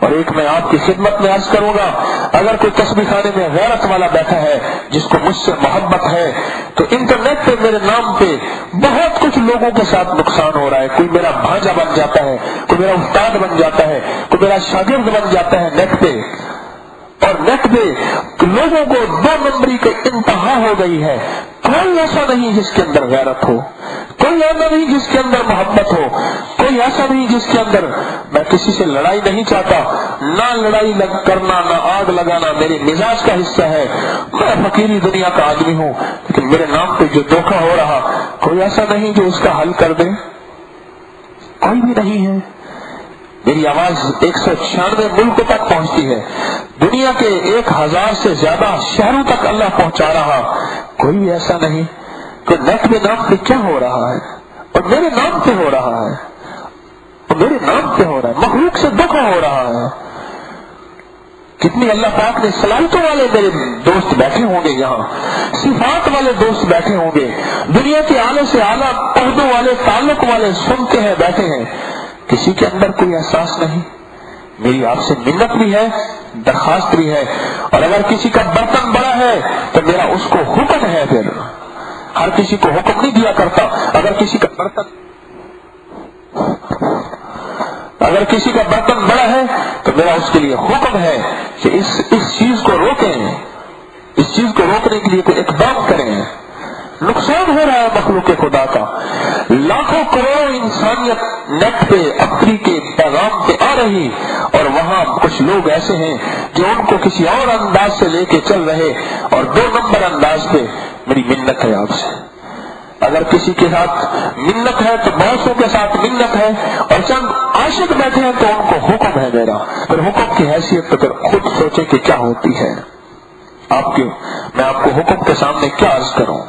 اور ایک میں آپ کی خدمت میں عرض کروں گا، اگر کوئی تسبیح خانے میں غیرت والا بیٹھا ہے جس کو مجھ سے محبت ہے، تو انٹرنیٹ پہ میرے نام پہ بہت کچھ لوگوں کے ساتھ نقصان ہو رہا ہے. کوئی میرا بھانجا بن جاتا ہے، کوئی میرا استاد بن جاتا ہے، کوئی میرا شاگرد بن جاتا ہے نیٹ پہ. اور نیٹ پہ لوگوں کو 2 نمبری کی انتہا ہو گئی ہے. کوئی ایسا نہیں جس کے اندر غیرت ہو، کوئی ایسا نہیں جس کے اندر محبت ہو، کوئی ایسا نہیں جس کے اندر. میں کسی سے لڑائی نہیں چاہتا، نہ لڑائی کرنا نہ آگ لگانا میرے مزاج کا حصہ ہے. میں فقیری دنیا کا آدمی ہوں، لیکن میرے نام پہ جو دھوکہ ہو رہا کوئی ایسا نہیں جو اس کا حل کر دے، کوئی بھی نہیں ہے. میری آواز 196 ملکوں تک پہنچتی ہے، دنیا کے 1000 سے زیادہ شہروں تک اللہ پہنچا رہا، کوئی بھی ایسا نہیں کہ نیٹ میں نام پہ کیا ہو رہا ہے اور میرے نام پہ ہو رہا ہے، اور میرے نام پہ ہو رہا ہے، مخلوق سے دھوکا ہو رہا ہے. کتنی اللہ پاک نے صلاحیتوں والے میرے دوست بیٹھے ہوں گے، یہاں صفات والے دوست بیٹھے ہوں گے، دنیا کے اعلی سے اعلیٰ عہدوں والے تعلق والے سنتے ہیں بیٹھے ہیں، کسی کے اندر کوئی احساس نہیں. میری آپ سے منت بھی ہے، درخواست بھی ہے. اور اگر کسی کا برتن بڑا ہے تو میرا اس کو حکم ہے، پھر ہر کسی کو حکم نہیں دیا کرتا. اگر کسی کا برتن بڑا ہے تو میرا اس کے لیے حکم ہے کہ اس چیز کو روکیں، اس چیز کو روکنے کے لیے کوئی اقدام کریں. نقصان ہو رہا ہے مخلوق خدا کا. لاکھوں کروڑوں انسانیت نیٹ پہ اپنی کے پیغام پہ آ رہی، اور وہاں کچھ لوگ ایسے ہیں جو ان کو کسی اور انداز سے لے کے چل رہے، اور 2 نمبر انداز پہ. میری منت ہے آپ سے، اگر کسی کے ساتھ منت ہے تو بہتوں کے ساتھ منت ہے، اور چند عاشق بیٹھے ہیں تو ان کو حکم ہے میرا. پھر حکم کی حیثیت تو پھر خود سوچے کہ کیا ہوتی ہے. میں آپ کو حکم کے سامنے کیا عرض کروں.